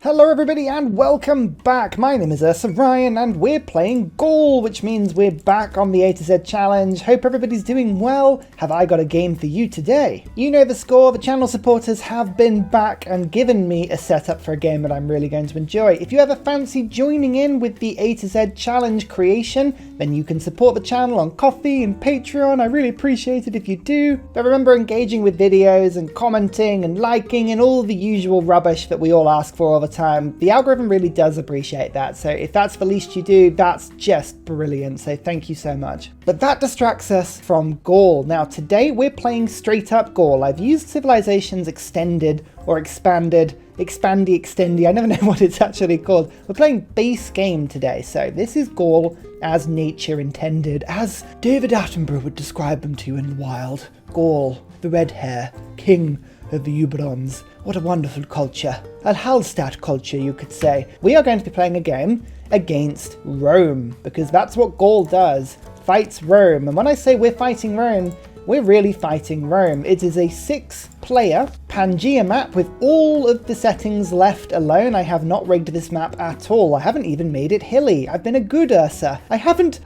Hello everybody and welcome back. My name is Ursa and we're playing Gaul, which means we're back on the A to Z challenge. Hope everybody's doing well. Have I got a game for you today? You know the score, the channel supporters have been back and given me a setup for a game that I'm really going to enjoy. If you ever fancy joining in with the A to Z challenge creation, then you can support the channel on Ko-fi and Patreon. I really appreciate it if you do. But remember engaging with videos and commenting and liking and all the usual rubbish that we all ask for all the time. The algorithm really does appreciate that, so if that's the least you do, that's just brilliant, so thank you so much. But that distracts us from Gaul. Now today we're playing straight up Gaul. I've used Civilizations Extended or Expanded, Expandy, I never know what it's actually called. We're playing base game today, so this is Gaul as nature intended, as David Attenborough would describe them to you in the wild. Gaul, the red hair, king of the Uberons. What a wonderful culture. A Hallstatt culture, you could say. We are going to be playing a game against Rome, because that's what Gaul does. Fights Rome. And when I say we're fighting Rome, we're really fighting Rome. It is a 6-player Pangaea map with all of the settings left alone. I have not rigged this map at all. I haven't even made it hilly. I've been a good Ursa. I haven't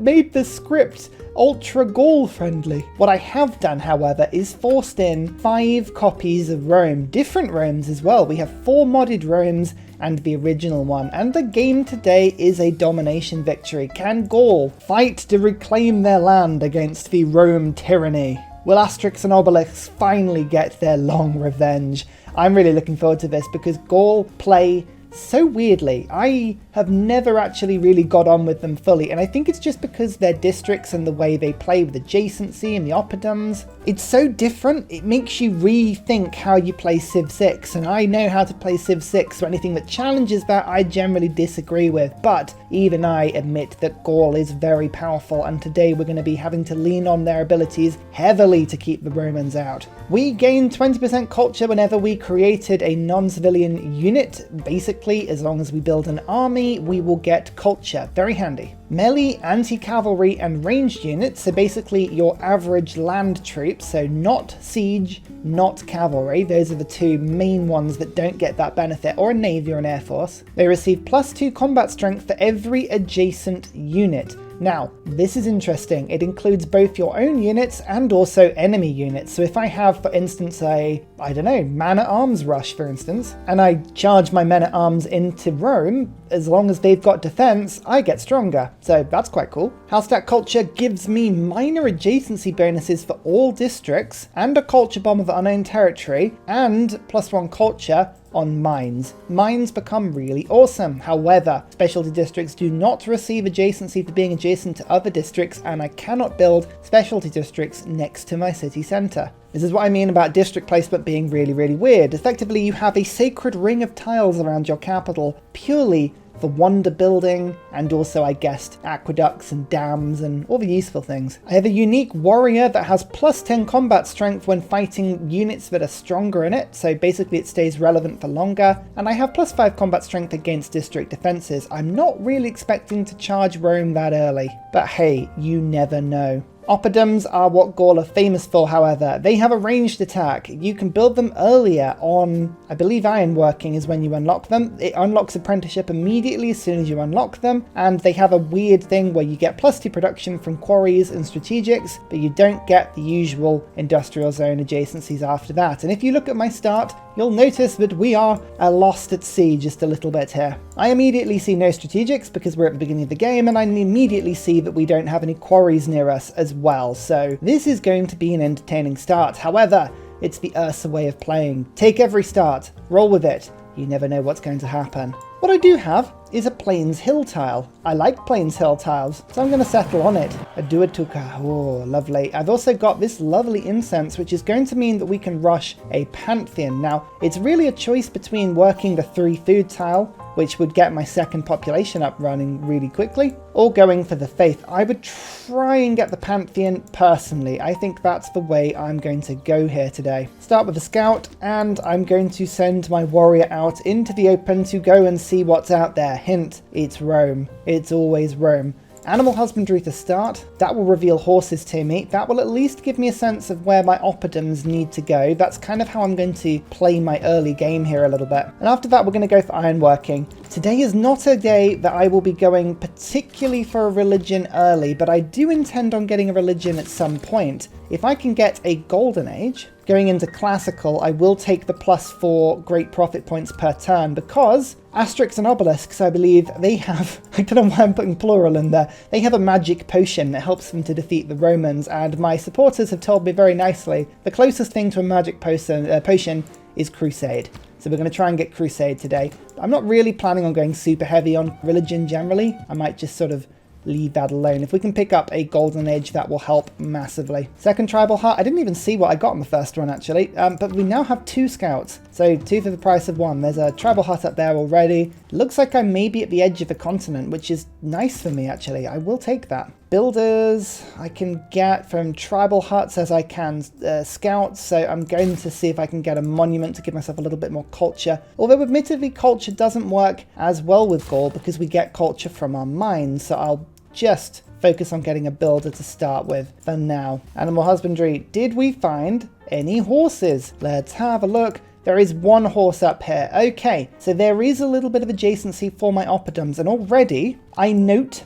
made the script ultra Gaul friendly. What I have done, however, is forced in 5 copies of Rome, different Romes as well. We have 4 modded Romes and the original one, and the game today is a domination victory. Can Gaul fight to reclaim their land against the Rome tyranny? Will Asterix and Obelix finally get their long revenge? I'm really looking forward to this because Gaul play so weirdly. I have never actually really got on with them fully, and I think it's just because their districts and the way they play with adjacency and the oppidums, it's so different. It makes you rethink how you play Civ 6, and I know how to play Civ 6, so anything that challenges that I generally disagree with, but even I admit that Gaul is very powerful, and today we're going to be having to lean on their abilities heavily to keep the Romans out. We gain 20% culture whenever we created a non-civilian unit. Basically, as long as we build an army, we will get culture. Very handy. Melee, anti-cavalry, and ranged units, so basically your average land troops, so not siege, not cavalry. Those are the 2 main ones that don't get that benefit, or a navy or an air force. They receive +2 combat strength for every adjacent unit. Now, this is interesting. It includes both your own units and also enemy units. So if I have, for instance, man-at-arms rush, for instance, and I charge my men-at-arms into Rome, as long as they've got defense, I get stronger. So that's quite cool. Hallstatt culture gives me minor adjacency bonuses for all districts, and a culture bomb of unknown territory, and +1 culture on mines. Mines become really awesome. However, specialty districts do not receive adjacency for being adjacent to other districts, and I cannot build specialty districts next to my city centre. This is what I mean about district placement being really, really weird. Effectively, you have a sacred ring of tiles around your capital purely for wonder building, and also, I guess, aqueducts and dams and all the useful things. I have a unique warrior that has +10 combat strength when fighting units that are stronger in it, so basically it stays relevant for longer, and I have +5 combat strength against district defenses. I'm not really expecting to charge Rome that early, but hey, you never know. Oppidums are what Gaul are famous for, however. They have a ranged attack. You can build them earlier on, I believe ironworking is when you unlock them. It unlocks apprenticeship immediately as soon as you unlock them, and they have a weird thing where you get +2 production from quarries and strategics, but you don't get the usual industrial zone adjacencies after that. And if you look at my start, you'll notice that we are lost at sea just a little bit here. I immediately see no strategics because we're at the beginning of the game, and I immediately see that we don't have any quarries near us as well. So this is going to be an entertaining start. However, it's the Ursa way of playing. Take every start, roll with it. You never know what's going to happen. What I do have is a Plains Hill tile. I like Plains Hill tiles, so I'm going to settle on it. A Duatuka, oh lovely. I've also got this lovely incense, which is going to mean that we can rush a Pantheon. Now, it's really a choice between working the 3 food tile, which would get my 2nd population up running really quickly, or going for the Faith. I would try and get the Pantheon personally. I think that's the way I'm going to go here today. Start with a scout, and I'm going to send my warrior out into the open to go and see what's out there. Hint, it's Rome. It's always Rome. Animal husbandry to start. That will reveal horses to me. That will at least give me a sense of where my oppidums need to go. That's kind of how I'm going to play my early game here a little bit. And after that, we're going to go for ironworking. Today is not a day that I will be going particularly for a religion early, but I do intend on getting a religion at some point. If I can get a golden age, going into classical, I will take the +4 great profit points per turn because Asterix and Obelisks, I believe, they have, I don't know why I'm putting plural in there, they have a magic potion that helps them to defeat the Romans, and my supporters have told me very nicely the closest thing to a magic potion is Crusade. So we're going to try and get Crusade today. I'm not really planning on going super heavy on religion generally. I might just sort of leave that alone. If we can pick up a golden age, that will help massively. Second tribal hut. I didn't even see what I got on the first one actually, but we now have 2 scouts. So 2 for the price of 1. There's a tribal hut up there already. Looks like I may be at the edge of a continent, which is nice for me actually. I will take that. Builders I can get from tribal huts as I can scouts, so I'm going to see if I can get a monument to give myself a little bit more culture. Although admittedly culture doesn't work as well with Gaul because we get culture from our mines, so I'll just focus on getting a builder to start with for now. Animal husbandry. Did we find any horses? Let's have a look. There is 1 horse up here. Okay, so there is a little bit of adjacency for my oppidums, and already I note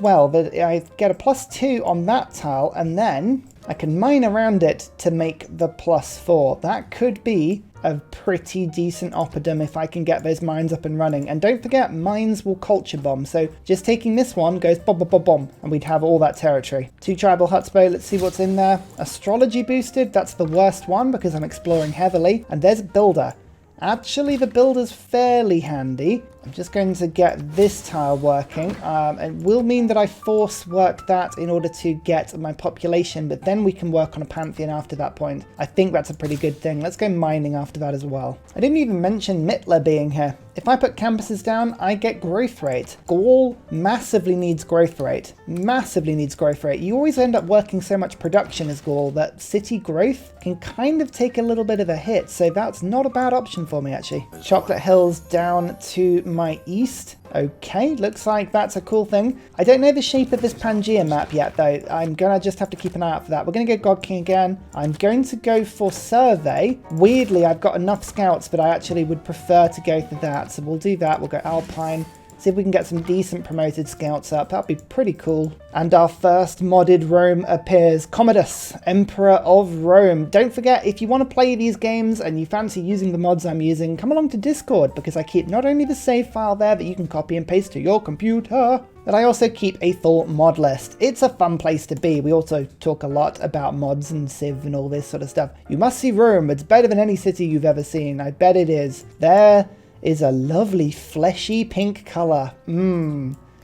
well that I get a +2 on that tile, and then I can mine around it to make the +4. That could be a pretty decent oppidum if I can get those mines up and running. And don't forget, mines will culture bomb, so just taking this one goes bomb, bomb, bomb, bomb, and we'd have all that territory. 2 tribal huts, though. Let's see what's in there. Astrology boosted, that's the worst one because I'm exploring heavily. And there's a builder. Actually, the builder's fairly handy. I'm just going to get this tile working. It will mean that I force work that in order to get my population, but then we can work on a Pantheon after that point. I think that's a pretty good thing. Let's go mining after that as well. I didn't even mention Mittler being here. If I put campuses down, I get growth rate. Gaul massively needs growth rate. Massively needs growth rate. You always end up working so much production as Gaul that city growth can kind of take a little bit of a hit, so that's not a bad option for me actually. Chocolate Hills down to my east. Okay, looks like that's a cool thing. I don't know the shape of this Pangaea map yet though. I'm gonna just have to keep an eye out for that. We're gonna go God King again. I'm going to go for Survey. Weirdly, I've got enough scouts, but I actually would prefer to go for that. So we'll do that. We'll go Alpine. See if we can get some decent promoted scouts up. That'd be pretty cool. And our first modded Rome appears. Commodus, Emperor of Rome. Don't forget, if you want to play these games and you fancy using the mods I'm using, come along to Discord because I keep not only the save file there that you can copy and paste to your computer, but I also keep a full mod list. It's a fun place to be. We also talk a lot about mods and Civ and all this sort of stuff. You must see Rome. It's better than any city you've ever seen. I bet it is. There is a lovely fleshy pink colour.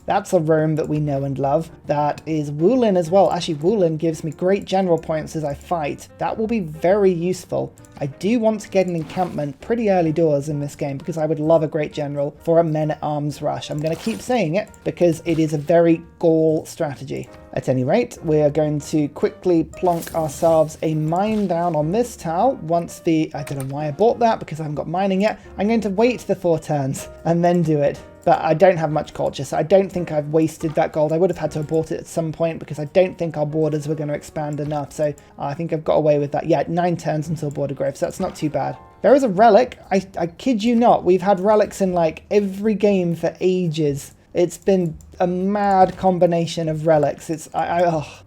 That's a Rome that we know and love. That is Wulin as well. Actually, Wulin gives me great general points as I fight. That will be very useful. I do want to get an encampment pretty early doors in this game because I would love a great general for a men-at-arms rush. I'm going to keep saying it because it is a very Gaul strategy. At any rate, we are going to quickly plonk ourselves a mine down on this tile once the... I don't know why I bought that because I haven't got mining yet. I'm going to wait the 4 turns and then do it. But I don't have much culture, so I don't think I've wasted that gold. I would have had to have bought it at some point because I don't think our borders were going to expand enough. So I think I've got away with that. Yeah, 9 turns until border growth, so that's not too bad. There is a relic. I kid you not. We've had relics in like every game for ages. It's been a mad combination of relics. It's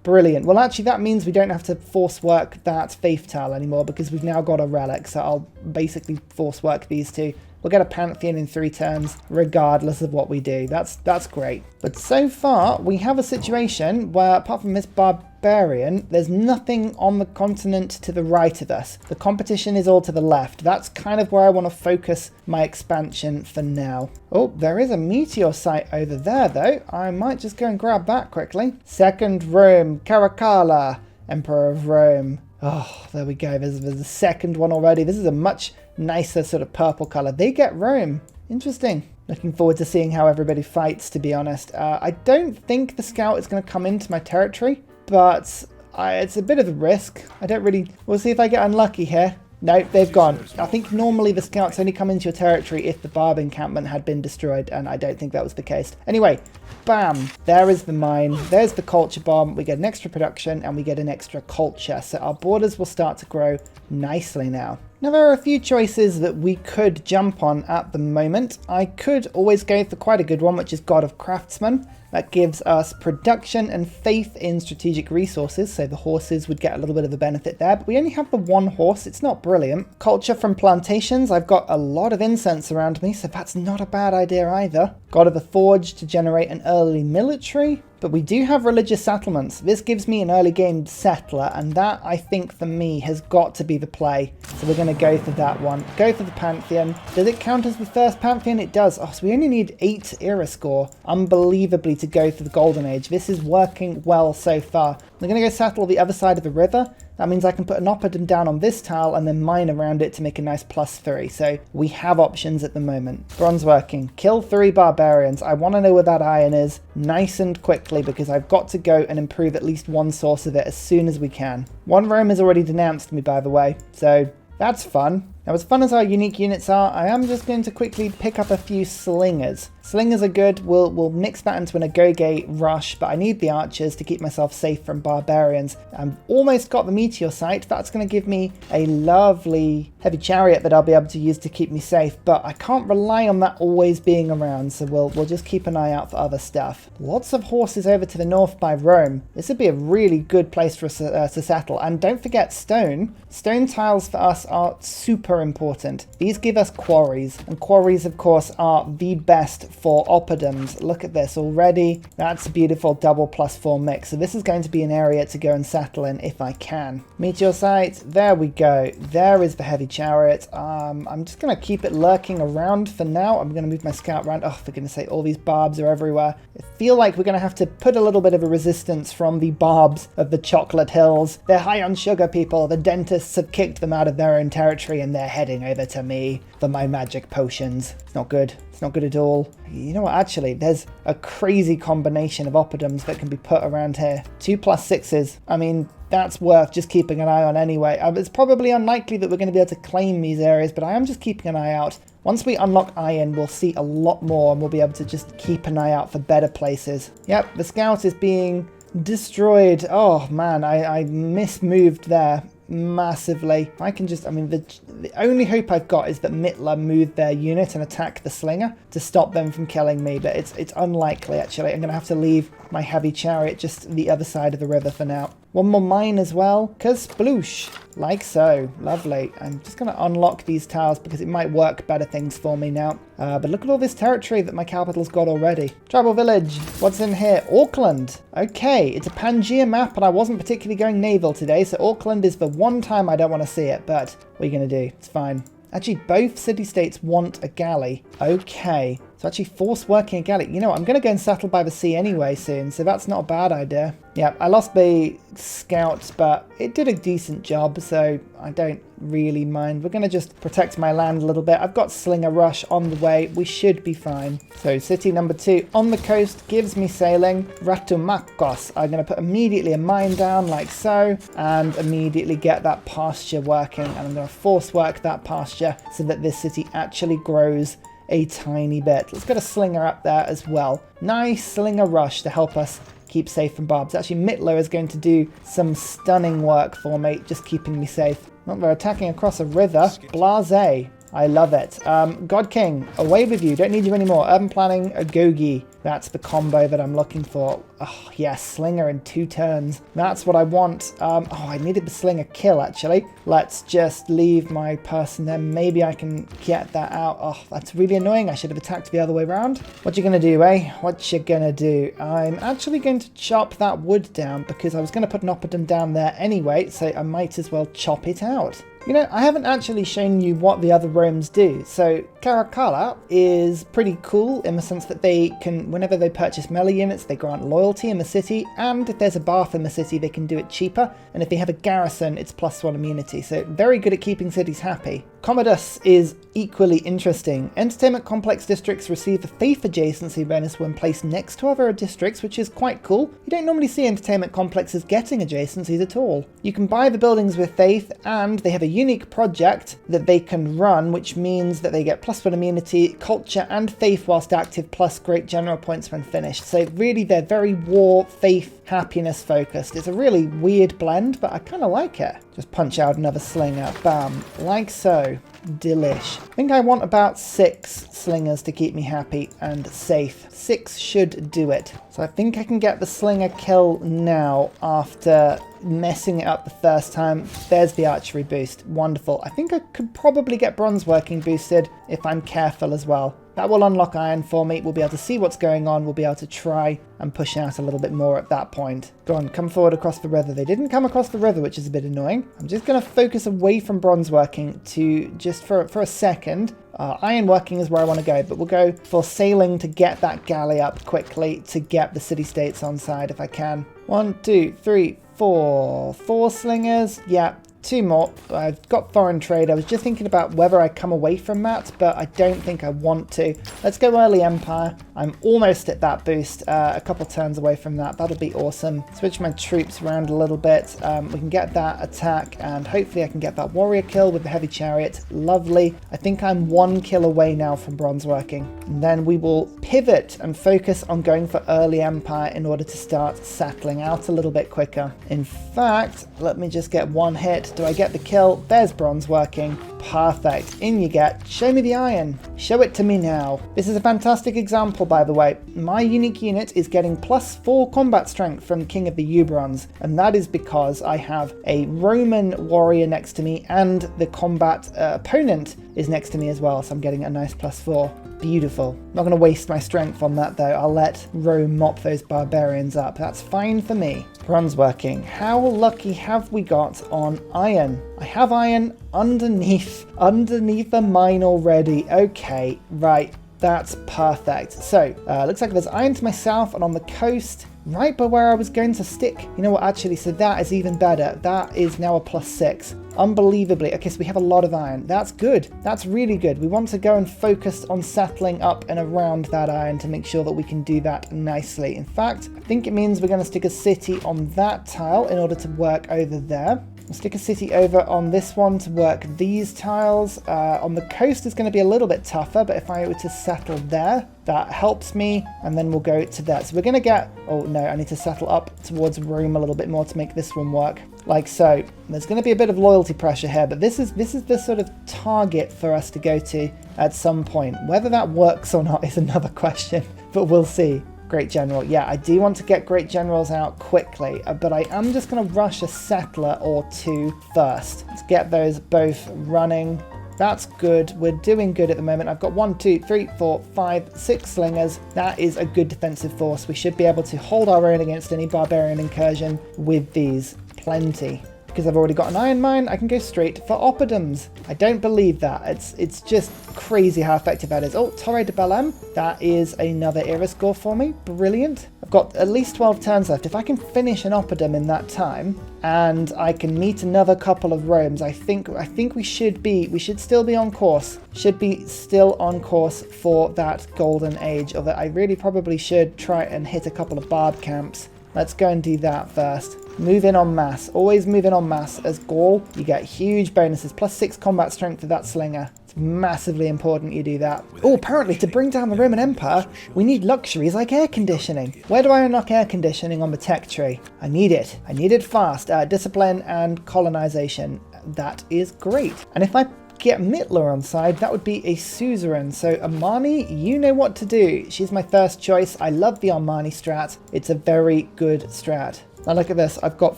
brilliant. Well, actually, that means we don't have to force work that faith tile anymore because we've now got a relic. So I'll basically force work these 2. We'll get a Pantheon in 3 turns, regardless of what we do. That's great. But so far, we have a situation where, apart from this barbarian, there's nothing on the continent to the right of us. The competition is all to the left. That's kind of where I want to focus my expansion for now. Oh, there is a meteor site over there, though. I might just go and grab that quickly. Second Rome, Caracalla, Emperor of Rome. Oh, there we go. There's the second one already. This is a much nicer sort of purple color. They get Rome. Interesting. Looking forward to seeing how everybody fights, to be honest. I don't think the scout is going to come into my territory, but it's a bit of a risk. I don't really... We'll see if I get unlucky here. No, they've gone. I think normally the scouts only come into your territory if the Barb encampment had been destroyed, and I don't think that was the case. Anyway, bam, there is the mine, there's the culture bomb, we get an extra production, and we get an extra culture, so our borders will start to grow nicely now. Now there are a few choices that we could jump on at the moment. I could always go for quite a good one, which is God of Craftsmen. That gives us production and faith in strategic resources, so the horses would get a little bit of a benefit there, but we only have the one horse, it's not brilliant. Culture from plantations, I've got a lot of incense around me, so that's not a bad idea either. God of the Forge to generate an early military, but we do have religious settlements. This gives me an early game settler, and that, I think, for me, has got to be the play. So we're going to go for that one. Go for the Pantheon. Does it count as the first Pantheon? It does. Oh, so we only need 8 era score, unbelievably, to go for the Golden Age. This is working well so far. We're going to go settle the other side of the river. That means I can put an oppidum down on this tile and then mine around it to make a nice +3. So we have options at the moment. Bronze working. Kill 3 barbarians. I want to know where that iron is nice and quickly because I've got to go and improve at least one source of it as soon as we can. One Rome has already denounced me, by the way. So that's fun. Now, as fun as our unique units are, I am just going to quickly pick up a few slingers. Slingers are good. We'll mix that into an agoge rush, but I need the archers to keep myself safe from barbarians. I've almost got the meteor sight. That's going to give me a lovely heavy chariot that I'll be able to use to keep me safe, but I can't rely on that always being around, so we'll just keep an eye out for other stuff. Lots of horses over to the north by Rome. This would be a really good place for us to settle. And don't forget stone. Stone tiles for us are super important. These give us quarries, and quarries of course are the best for oppidums. Look at this already. That's a beautiful double +4 mix. So this is going to be an area to go and settle in if I can. Meteor sight, there we go. There is the heavy chariot. I'm just going to keep it lurking around for now. I'm going to move my scout around. Oh, for goodness sake, all these barbs are everywhere. I feel like we're going to have to put a little bit of a resistance from the barbs of the chocolate hills. They're high on sugar, people. The dentists have kicked them out of their own territory and they're heading over to me for my magic potions. It's not good. It's not good at all. You know what, actually, there's a crazy combination of oppidums that can be put around here. 2 +6s. I mean, that's worth just keeping an eye on anyway. It's probably unlikely that we're going to be able to claim these areas, but I am just keeping an eye out. Once we unlock iron, we'll see a lot more and we'll be able to just keep an eye out for better places. Yep, the scout is being destroyed. Oh man, I mismoved there massively. I can just, I mean, the only hope I've got is that Mittler moved their unit and attack the slinger to stop them from killing me, but it's unlikely actually. I'm going to have to leave my heavy chariot just the other side of the river for now. One more mine as well, sploosh, like so. Lovely. I'm just going to unlock these tiles because it might work better things for me now. But look at all this territory that my capital's got already. Tribal village. What's in here? Auckland. Okay, it's a Pangaea map, and I wasn't particularly going naval today, so Auckland is the one time I don't want to see it, but what are you going to do? It's fine. Actually, both city-states want a galley. Okay. So actually force working a galley. You know what, I'm going to go and settle by the sea anyway soon, so that's not a bad idea. Yeah, I lost the scouts, but it did a decent job, so I don't really mind. We're going to just protect my land a little bit. I've got Slinger Rush on the way. We should be fine. So city number 2 on the coast gives me sailing. Ratumakos. I'm going to put immediately a mine down like so, and immediately get that pasture working. And I'm going to force work that pasture so that this city actually grows a tiny bit. Let's get a slinger up there as well. Nice slinger rush to help us keep safe from barbs. Actually, Mittler is going to do some stunning work for me, just keeping me safe. Well, they're attacking across a river. Blase. I love it. God King, away with you. Don't need you anymore. Urban planning, agoge. That's the combo that I'm looking for. Oh, yes, slinger in 2 turns. That's what I want. Oh, I needed the slinger kill, actually. Let's just leave my person there. Maybe I can get that out. Oh, that's really annoying. I should have attacked the other way around. What you gonna do, eh? What you gonna do? I'm actually going to chop that wood down because I was going to put an oppidum down there anyway, so I might as well chop it out. You know, I haven't actually shown you what the other ROMES do. So Caracalla is pretty cool in the sense that they can, whenever they purchase melee units, they grant loyalty in the city, and if there's a bath in the city, they can do it cheaper, and if they have a garrison, it's +1 immunity, so very good at keeping cities happy. Commodus is equally interesting. Entertainment complex districts receive the faith adjacency bonus when placed next to other districts, which is quite cool. You don't normally see entertainment complexes getting adjacencies at all. You can buy the buildings with faith, and they have a unique project that they can run, which means that they get +1 immunity, culture, and faith whilst active, plus great general points when finished. So really, they're very war, faith, happiness focused. It's a really weird blend, but I kind of like it. Just punch out another slinger. Bam. Like so. Delish. I think I want about 6 slingers to keep me happy and safe. 6 should do it. So I think I can get the slinger kill now after messing it up the first time. There's the archery boost. Wonderful. I think I could probably get bronze working boosted if I'm careful as well. That will unlock iron for me. We'll be able to see what's going on. We'll be able to try and push out a little bit more at that point. Go on, come forward across the river. They didn't come across the river, which is a bit annoying. I'm just going to focus away from bronze working to just for a second. Iron working is where I want to go, but we'll go for sailing to get that galley up quickly to get the city-states on side if I can. 1, 2, 3, 4. 4 slingers. Yeah. 2 more. I've got foreign trade. I was just thinking about whether I come away from that, but I don't think I want to. Let's go early empire. I'm almost at that boost, a couple turns away from that. That'll be awesome. Switch my troops around a little bit. We can get that attack, and hopefully I can get that warrior kill with the heavy chariot. Lovely. I think I'm 1 kill away now from bronze working. And then we will pivot and focus on going for early empire in order to start settling out a little bit quicker. In fact, let me just get 1 hit. Do I get the kill? There's bronze working. Perfect. In you get. Show me the iron. Show it to me now. This is a fantastic example, by the way. My unique unit is getting +4 combat strength from King of the Uberons, and that is because I have a Roman warrior next to me, and the combat opponent is next to me as well, so I'm getting a nice +4. Beautiful. Not going to waste my strength on that though. I'll let Rome mop those barbarians up. That's fine for me. Bronze working. How lucky have we got on iron? I have iron underneath a mine already. Okay, right. That's perfect. So, looks like there's iron to my south and on the coast, right by where I was going to stick. You know what, actually, so that is even better. That is now a +6. Unbelievably. Okay, so we have a lot of iron. That's good. That's really good. We want to go and focus on settling up and around that iron to make sure that we can do that nicely. In fact, I think it means we're going to stick a city on that tile in order to work over there. We'll stick a city over on this one to work these tiles. On the coast is going to be a little bit tougher, but if I were to settle there, that helps me, and then we'll go to that. So we're going to get... Oh, no, I need to settle up towards Rome a little bit more to make this one work. Like so. There's going to be a bit of loyalty pressure here, but this is the sort of target for us to go to at some point. Whether that works or not is another question, but we'll see. Great general. Yeah, I do want to get great generals out quickly, but I am just going to rush a settler or 2 first. Let's get those both running. That's good. We're doing good at the moment. I've got 1, 2, 3, 4, 5, 6 slingers. That is a good defensive force. We should be able to hold our own against any barbarian incursion with these. Plenty. Because I've already got an iron mine, I can go straight for oppidums. I don't believe that. It's just crazy how effective that is. Oh, Torre de Belém. That is another era score for me. Brilliant. I've got at least 12 turns left. If I can finish an oppidum in that time, and I can meet another couple of Romes, I think we should still be on course. Should be still on course for that golden age. Although I really probably should try and hit a couple of barb camps. Let's go and do that first. Move in en masse. Always move in en masse as Gaul. You get huge bonuses. +6 combat strength for that slinger. It's massively important you do that. Oh, apparently to bring down the Roman Empire, we need luxuries like air conditioning. Where do I unlock air conditioning on the tech tree? I need it. I need it fast. Discipline and colonization. That is great. And if I get Mittler on side, that would be a suzerain. So Armani, you know what to do. She's my first choice. I love the Armani strat. It's a very good strat. Now look at this. I've got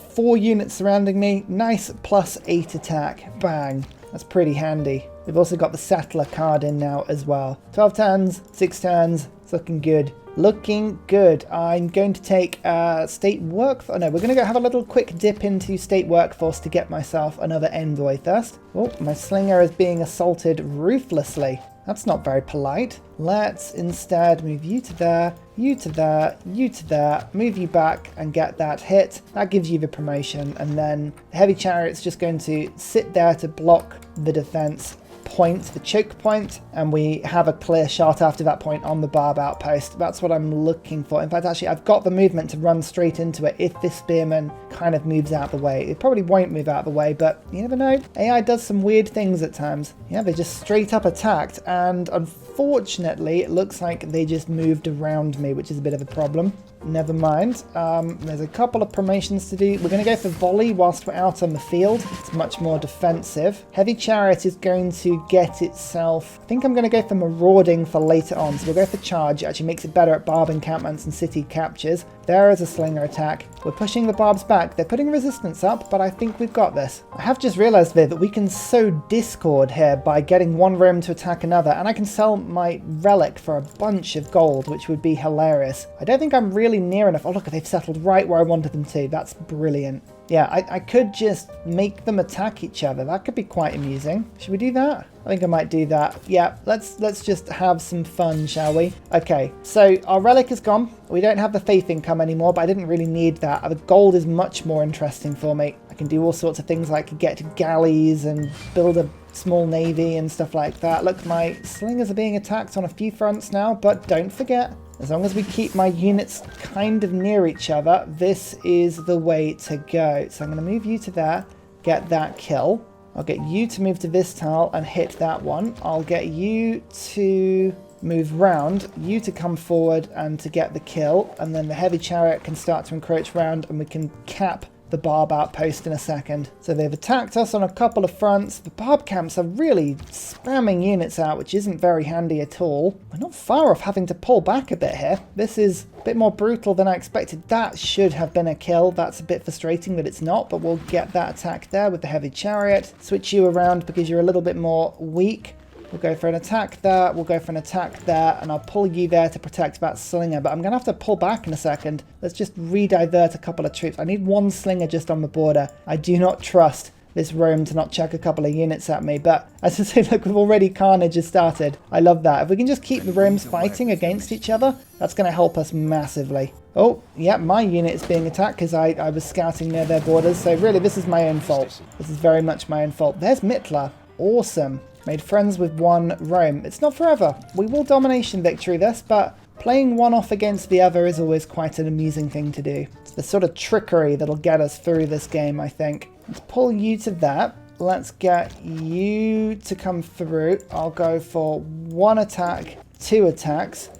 4 units surrounding me. Nice +8 attack. Bang. That's pretty handy. We've also got the settler card in now as well. 12 turns, 6 turns. It's looking good. Looking good. I'm going to take state workforce. No, we're going to go have a little quick dip into state workforce to get myself another envoy first. Oh, my slinger is being assaulted ruthlessly. That's not very polite. Let's instead move you to there, you to there, you to there, move you back and get that hit. That gives you the promotion, and then the heavy chariot's just going to sit there to block the defense point, the choke point, and we have a clear shot after that point on the Barb outpost. That's what I'm looking for. In fact, actually, I've got the movement to run straight into it if this spearman kind of moves out the way. It probably won't move out the way, but you never know. AI does some weird things at times. Yeah, they just straight up attacked, and unfortunately, it looks like they just moved around me, which is a bit of a problem. Never mind. There's a couple of promotions to do. We're going to go for volley whilst we're out on the field. It's much more defensive. Heavy chariot is going to get itself... I think I'm going to go for marauding for later on. So we'll go for charge. It actually makes it better at barb encampments and city captures. There is a slinger attack. We're pushing the barbs back. They're putting resistance up, but I think we've got this. I have just realized there that we can sow discord here by getting one Rome to attack another, and I can sell my relic for a bunch of gold, which would be hilarious. I don't think I'm really near enough. Oh look, they've settled right where I wanted them to. That's brilliant. Yeah, I could just make them attack each other. That could be quite amusing. Should we do that? I think I might do that. Yeah, let's just have some fun, shall we? Okay, so our relic is gone. We don't have the faith income anymore, but I didn't really need that. The gold is much more interesting for me. I can do all sorts of things like get galleys and build a small navy and stuff like that. Look, my slingers are being attacked on a few fronts now, but don't forget, as long as we keep my units kind of near each other, this is the way to go. So I'm going to move you to there, get that kill. I'll get you to move to this tile and hit that one. I'll get you to move round, you to come forward and to get the kill, and then the heavy chariot can start to encroach round and we can cap the barb outpost in a second. So they've attacked us on a couple of fronts. The barb camps are really spamming units out, which isn't very handy at all. We're not far off having to pull back a bit here. This is a bit more brutal than I expected. That should have been a kill. That's a bit frustrating that it's not, but we'll get that attack there with the heavy chariot. Switch you around because you're a little bit more weak. We'll go for an attack there, we'll go for an attack there, and I'll pull you there to protect that slinger, but I'm going to have to pull back in a second. Let's just re-divert a couple of troops. I need one slinger just on the border. I do not trust this Rome to not chuck a couple of units at me, but as I say, look, we've already carnage has started. I love that. If we can just keep the Romes fighting against each other, that's going to help us massively. Oh, yeah, my unit is being attacked because I was scouting near their borders, so really this is my own fault. This is very much my own fault. There's Mittler. Awesome. Made friends with one Rome. It's not forever. We will domination victory this, but playing one off against the other is always quite an amusing thing to do. It's the sort of trickery that'll get us through this game, I think. Let's pull you to that. Let's get you to come through. I'll go for one attack, two attacks.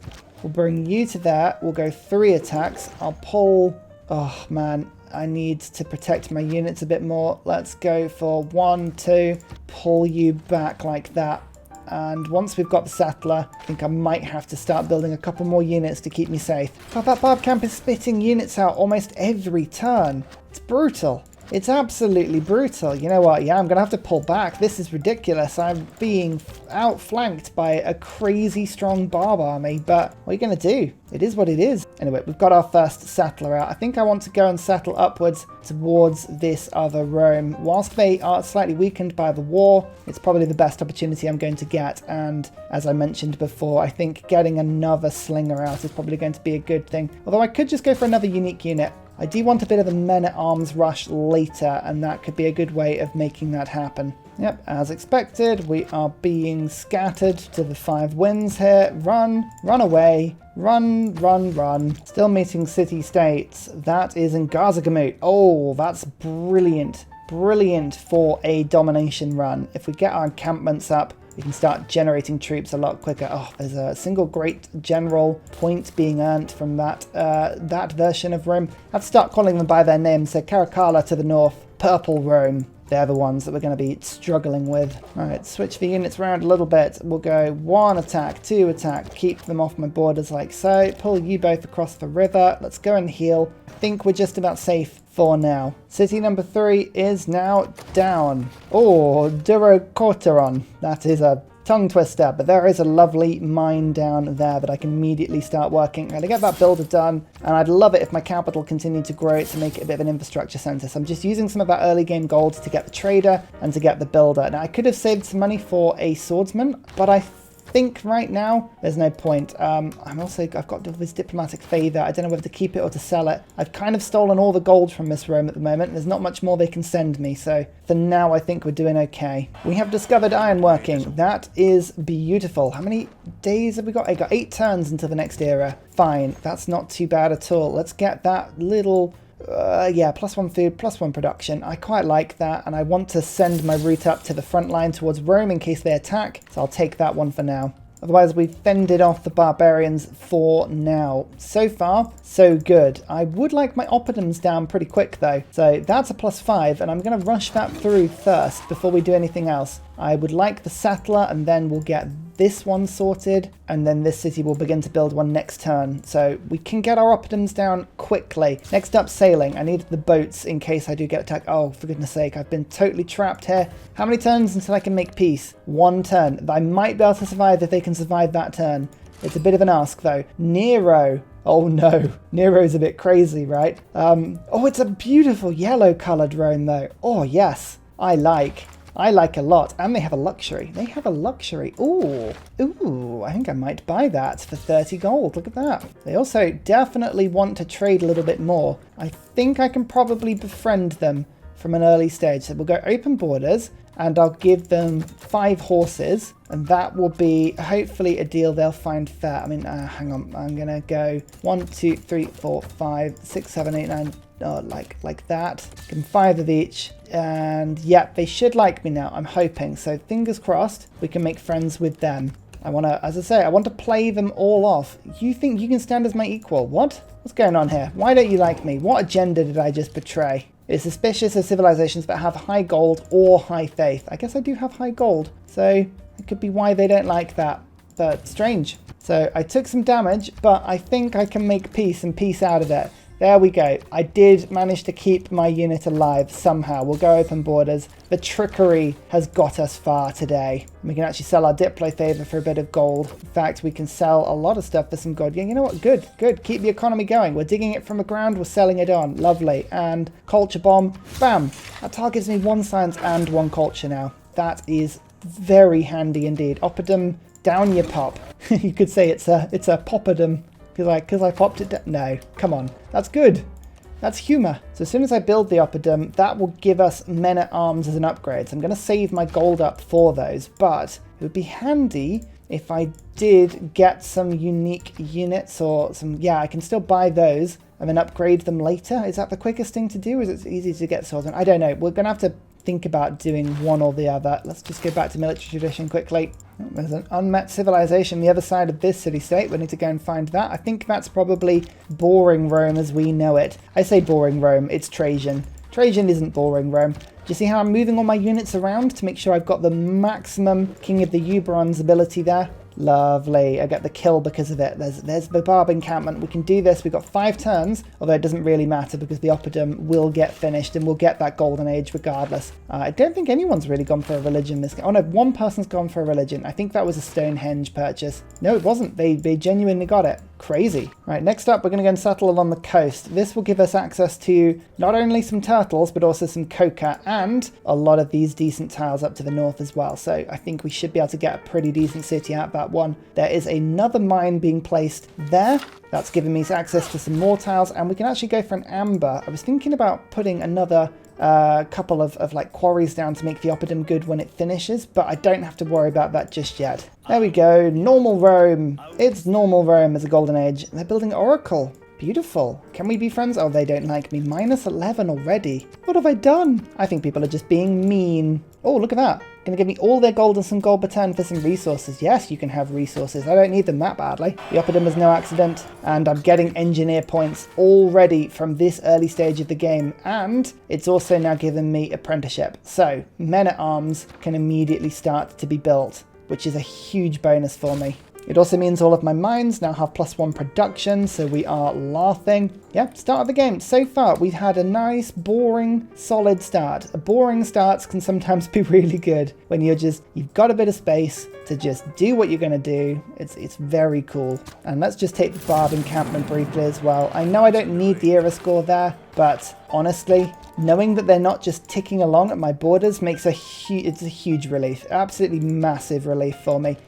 We'll bring you to there. We'll go 3 attacks. I'll pull... Oh, man. I need to protect my units a bit more. Let's go for 1, 2, pull you back like that. And once we've got the settler, I think I might have to start building a couple more units to keep me safe. God, that barb camp is spitting units out almost every turn. It's brutal. It's absolutely brutal. You know what? Yeah, I'm going to have to pull back. This is ridiculous. I'm being outflanked by a crazy strong barb army, but what are you going to do? It is what it is. Anyway, we've got our first settler out. I think I want to go and settle upwards towards this other Rome. Whilst they are slightly weakened by the war, it's probably the best opportunity I'm going to get. And as I mentioned before, I think getting another slinger out is probably going to be a good thing. Although I could just go for another unique unit. I do want a bit of a men-at-arms rush later, and that could be a good way of making that happen. Yep, as expected, we are being scattered to the 5 winds here. Run, run away, run, run, run. Still meeting city-states. That is in Gazagamut. Oh, that's brilliant. Brilliant for a domination run. If we get our encampments up, we can start generating troops a lot quicker. Oh, there's a single great general point being earned from that that version of Rome. I have to start calling them by their names. So Caracalla to the north, Purple Rome. They're the ones that we're going to be struggling with. All right, switch the units around a little bit. We'll go 1 attack, 2 attack, keep them off my borders like so. Pull you both across the river. Let's go and heal. I think we're just about safe for now. City number 3 is now down. Oh, Durocorteron. That is a tongue twister, but there is a lovely mine down there that I can immediately start working. I'm going to get that builder done, and I'd love it if my capital continued to grow to make it a bit of an infrastructure center. So I'm just using some of that early game gold to get the trader and to get the builder. Now I could have saved some money for a swordsman, but I think right now there's no point. I've got this diplomatic favor. I don't know whether to keep it or to sell it. I've kind of stolen all the gold from Miss Rome at the moment. There's not much more they can send me, so for now I think we're doing okay. We have discovered ironworking. That is beautiful. How many days have we got? I got 8 turns until the next era. Fine, that's not too bad at all. Let's get that little... yeah, +1 food, +1 production. I quite like that, and I want to send my route up to the front line towards Rome in case they attack, so I'll take that one for now. Otherwise, we've fended off the barbarians for now. So far, so good. I would like my oppidums down pretty quick, though. So that's a +5, and I'm going to rush that through first before we do anything else. I would like the settler, and then we'll get this one sorted, and then this city will begin to build one next turn. So we can get our oppidums down quickly. Next up, sailing. I need the boats in case I do get attacked. Oh, for goodness sake, I've been totally trapped here. How many turns until I can make peace? 1 turn. I might be able to survive if they can survive that turn. It's a bit of an ask, though. Nero. Oh no, Nero's a bit crazy, right? Oh, it's a beautiful yellow-coloured Rome, though. Oh, yes. I like a lot. And they have a luxury. They have a luxury. Ooh, I think I might buy that for 30 gold. Look at that. They also definitely want to trade a little bit more. I think I can probably befriend them from an early stage. So we'll go open borders, and I'll give them 5 horses, and that will be hopefully a deal they'll find fair. I mean, hang on. I'm going to go 1, 2, 3, 4, 5, 6, 7, 8, 9... Oh, like that. Give them 5 of each. And yeah, they should like me now, I'm hoping. So fingers crossed we can make friends with them. I want to, as I say, I want to play them all off. You think you can stand as my equal? What? What's going on here? Why don't you like me? What agenda did I just betray? It's suspicious of civilizations that have high gold or high faith. I guess I do have high gold. So it could be why they don't like that. But strange. So I took some damage, but I think I can make peace and peace out of it. There we go. I did manage to keep my unit alive somehow. We'll go open borders. The trickery has got us far today. We can actually sell our Diplo favor for a bit of gold. In fact, we can sell a lot of stuff for some gold. Yeah, you know what? Good, good. Keep the economy going. We're digging it from the ground. We're selling it on. Lovely. And culture bomb. Bam. That tile gives me 1 science and 1 culture now. That is very handy indeed. Oppidum, down your pop. You could say it's a poppidum. Because I popped it down. No, come on. That's good. That's humour. So as soon as I build the oppidum, that will give us men-at-arms as an upgrade. So I'm going to save my gold up for those. But it would be handy if I did get some unique units or some... Yeah, I can still buy those and then upgrade them later. Is that the quickest thing to do? Or is it easy to get sorted? I don't know. We're going to have to think about doing one or the other. Let's just go back to military tradition quickly. Oh, there's an unmet civilization the other side of this city-state. We need to go and find that. I think that's probably boring Rome as we know it. I say boring Rome, it's Trajan. Trajan isn't boring Rome. Do you see how I'm moving all my units around to make sure I've got the maximum King of the Uberons ability there? Lovely. I get the kill because of it. There's the Barb encampment. We can do this. We've got 5 turns, although it doesn't really matter because the oppidum will get finished and we'll get that golden age regardless. I don't think anyone's really gone for a religion this game. Oh no, 1 person's gone for a religion. I think that was a Stonehenge purchase. No, it wasn't. They genuinely got it. Crazy. Right, next up we're going to go and settle along the coast. This will give us access to not only some turtles but also some coca and a lot of these decent tiles up to the north as well. So I think we should be able to get a pretty decent city out of that one. There is another mine being placed there. That's giving me access to some more tiles and we can actually go for an amber. I was thinking about putting another couple of like quarries down to make the oppidum good when it finishes, but I don't have to worry about that just yet. There we go, normal Rome. It's normal Rome as a golden age. They're building Oracle. Beautiful. Can we be friends? Oh, they don't like me. -11 already. What have I done? I think people are just being mean. Oh, look at that. Going to give me all their gold and some gold per turn for some resources. Yes, you can have resources. I don't need them that badly. The oppidum is no accident. And I'm getting engineer points already from this early stage of the game. And it's also now given me apprenticeship. So men-at-arms can immediately start to be built, which is a huge bonus for me. It also means all of my mines now have +1 production, so we are laughing. Yeah, start of the game. So far, we've had a nice, boring, solid start. Boring starts can sometimes be really good when you've got a bit of space to just do what you're going to do. It's very cool. And let's just take the Barb encampment briefly as well. I know I don't need the era score there, but honestly, knowing that they're not just ticking along at my borders makes it's a huge relief. Absolutely massive relief for me.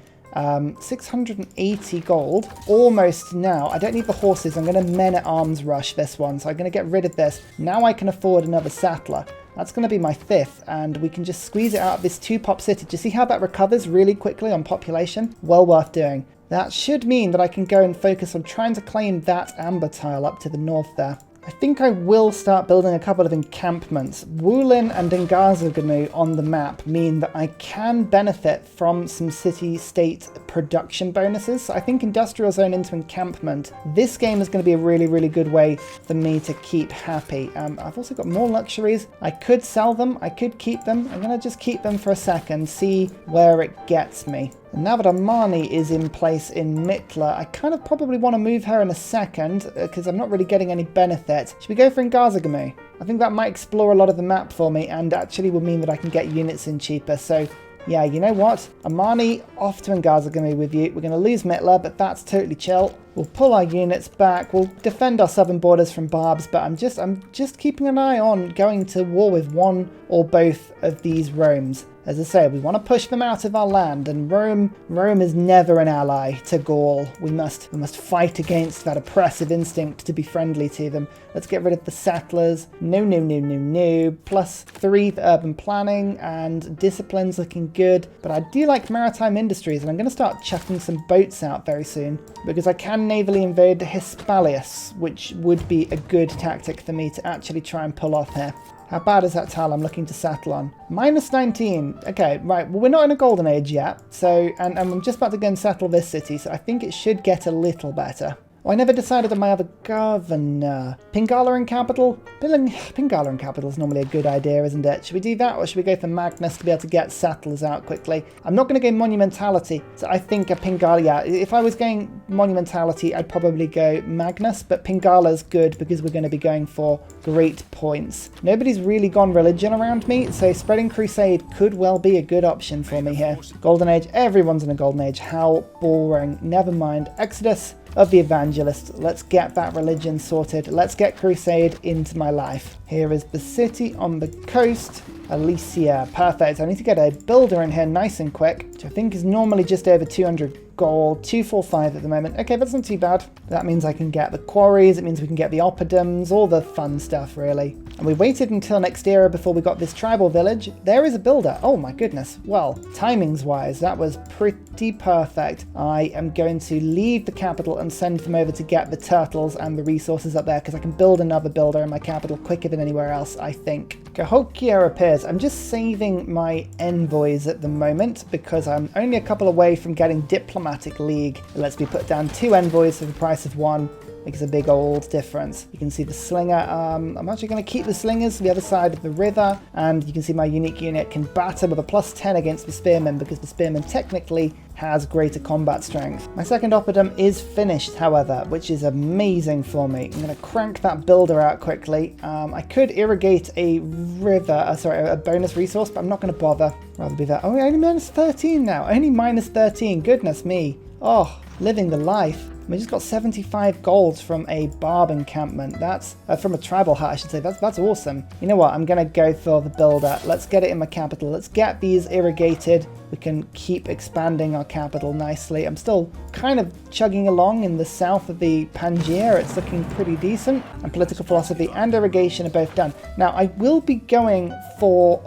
680 gold, almost now. I don't need the horses. I'm going to men-at-arms rush this one, so I'm going to get rid of this. Now I can afford another sattler. That's going to be my 5th, and we can just squeeze it out of this 2-pop city. Do you see how that recovers really quickly on population? Well worth doing. That should mean that I can go and focus on trying to claim that amber tile up to the north there. I think I will start building a couple of encampments. Wulin and Ngazaganu on the map mean that I can benefit from some city-state production bonuses. So I think industrial zone into encampment. This game is going to be a really, really good way for me to keep happy. I've also got more luxuries. I could sell them. I could keep them. I'm going to just keep them for a second, see where it gets me. And now that Armani is in place in Mitla, I kind of probably want to move her in a second because I'm not really getting any benefit. Should we go for Ngazagamu? I think that might explore a lot of the map for me and actually will mean that I can get units in cheaper. So yeah, you know what? Amani, off to Ngazagamu with you. We're going to lose Mitla, but that's totally chill. We'll pull our units back. We'll defend our southern borders from Barbs, but I'm just keeping an eye on going to war with one or both of these Romes. As I say, we want to push them out of our land, and Rome is never an ally to Gaul. We must fight against that oppressive instinct to be friendly to them. Let's get rid of the settlers. No. +3 for urban planning, and discipline's looking good. But I do like maritime industries, and I'm going to start chucking some boats out very soon, because I can navally invade Hispalius, which would be a good tactic for me to actually try and pull off here. How bad is that tile I'm looking to settle on? -19. Okay, right. Well, we're not in a golden age yet. So, and I'm just about to go and settle this city. So I think it should get a little better. Oh, I never decided on my other governor. Pangaea in capital? Pangaea in capital is normally a good idea, isn't it? Should we do that, or should we go for Magnus to be able to get settlers out quickly? I'm not going to go monumentality, so I think a Pangaea. If I was going monumentality, I'd probably go Magnus, but Pangaea's good because we're going to be going for great points. Nobody's really gone religion around me, so spreading crusade could well be a good option for me here. Golden age, everyone's in a golden age. How boring. Never mind. Exodus of the evangelists. Let's get that religion sorted. Let's get crusade into my life. Here is the city on the coast. Alicia. Perfect. I need to get a builder in here nice and quick, which I think is normally just over 200 gold. 245 at the moment. Okay, that's not too bad. That means I can get the quarries. It means we can get the oppidums, all the fun stuff, really. And we waited until next era before we got this tribal village. There is a builder. Oh my goodness. Well, timings-wise, that was pretty perfect. I am going to leave the capital and send them over to get the turtles and the resources up there, because I can build another builder in my capital quicker than anywhere else, I think. Cahokia appears. I'm just saving my envoys at the moment because I'm only a couple away from getting diplomatic league. It lets me put down 2 envoys for the price of 1. Makes a big old difference. You can see the slinger. I'm actually going to keep the slingers to the other side of the river, and you can see my unique unit can batter with a +10 against the spearmen because the spearman technically has greater combat strength. My second oppidum is finished, however, which is amazing for me. I'm going to crank that builder out quickly. I could irrigate a river, a bonus resource, but I'm not going to bother. Rather be that. Oh, only -13 now. Only -13. Goodness me. Oh, living the life. We just got 75 gold from a barb encampment. That's from a tribal hut, I should say. That's awesome. You know what? I'm going to go for the builder. Let's get it in my capital. Let's get these irrigated. We can keep expanding our capital nicely. I'm still kind of chugging along in the south of the Pangaea. It's looking pretty decent. And political philosophy and irrigation are both done. Now, I will be going for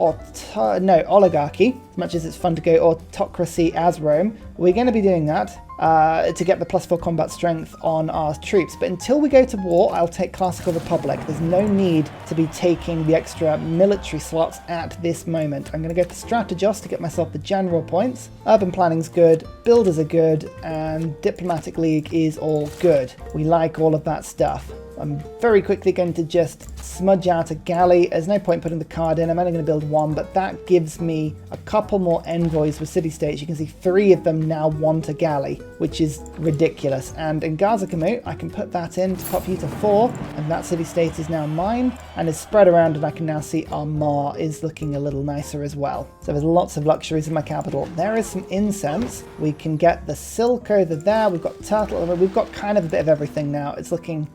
oligarchy, as much as it's fun to go autocracy as Rome. We're going to be doing that to get the +4 combat strength on our troops. But until we go to war, I'll take Classical Republic. There's no need to be taking the extra military slots at this moment. I'm going to go for Strategos to get myself the general points. Urban planning's good, builders are good, and diplomatic league is all good. We like all of that stuff. I'm very quickly going to just smudge out a galley. There's no point putting the card in. I'm only going to build 1, but that gives me a couple more envoys for city-states. You can see 3 of them now want a galley, which is ridiculous. And in Ngazagamu, I can put that in to pop you to 4, and that city-state is now mine and is spread around, and I can now see our Mar is looking a little nicer as well. So there's lots of luxuries in my capital. There is some incense. We can get the silk over there. We've got turtle. We've got kind of a bit of everything now. It's looking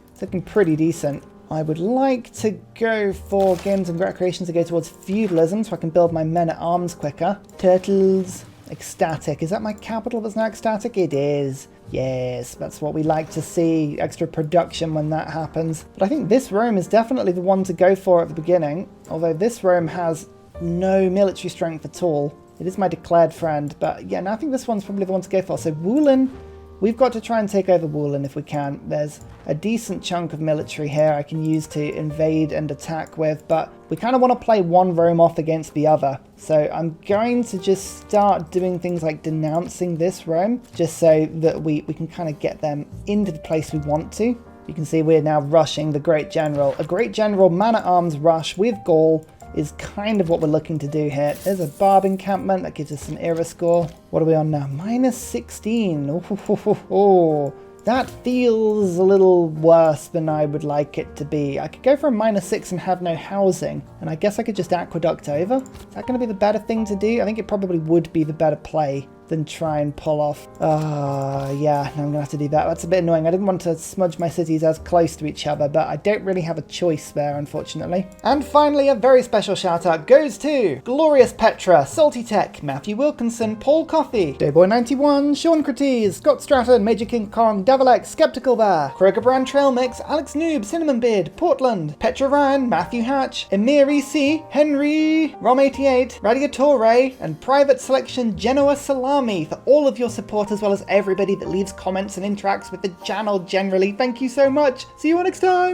pretty decent. I would like to go for games and recreations to go towards feudalism so I can build my men-at-arms quicker. Turtles. Ecstatic. Is that my capital that's now ecstatic? It is. Yes, that's what we like to see. Extra production when that happens. But I think this Rome is definitely the one to go for at the beginning. Although this Rome has no military strength at all. It is my declared friend. But yeah, no, I think this one's probably the one to go for. So Woolen, we've got to try and take over Woolen if we can. There's a decent chunk of military here I can use to invade and attack with, but we kind of want to play one Rome off against the other. So I'm going to just start doing things like denouncing this Rome, just so that we can kind of get them into the place we want to. You can see we're now rushing the Great General. A Great General man-at-arms rush with Gaul is kind of what we're looking to do here. There's a Barb encampment that gives us an era score. What are we on now? Minus 16. Oh. That feels a little worse than I would like it to be. I could go for a -6 and have no housing, and I guess I could just aqueduct over. Is that going to be the better thing to do? I think it probably would be the better play than try and pull off. Yeah, no, I'm gonna have to do that. That's a bit annoying. I didn't want to smudge my cities as close to each other, but I don't really have a choice there, unfortunately. And finally, a very special shout out goes to Glorious Petra, Salty Tech, Matthew Wilkinson, Paul Coffey, Dayboy91, Sean Crites, Scott Stratton, Major King Kong, Devil Skeptical Bear, Kroger Brand Trail Mix, Alex Noob, Cinnamon Beard, Portland, Petra Ryan, Matthew Hatch, Emir EC, Henry, Rom88, Radiatore, and Private Selection Genoa Salami for all of your support, as well as everybody that leaves comments and interacts with the channel generally. Thank you so much. See you all next time.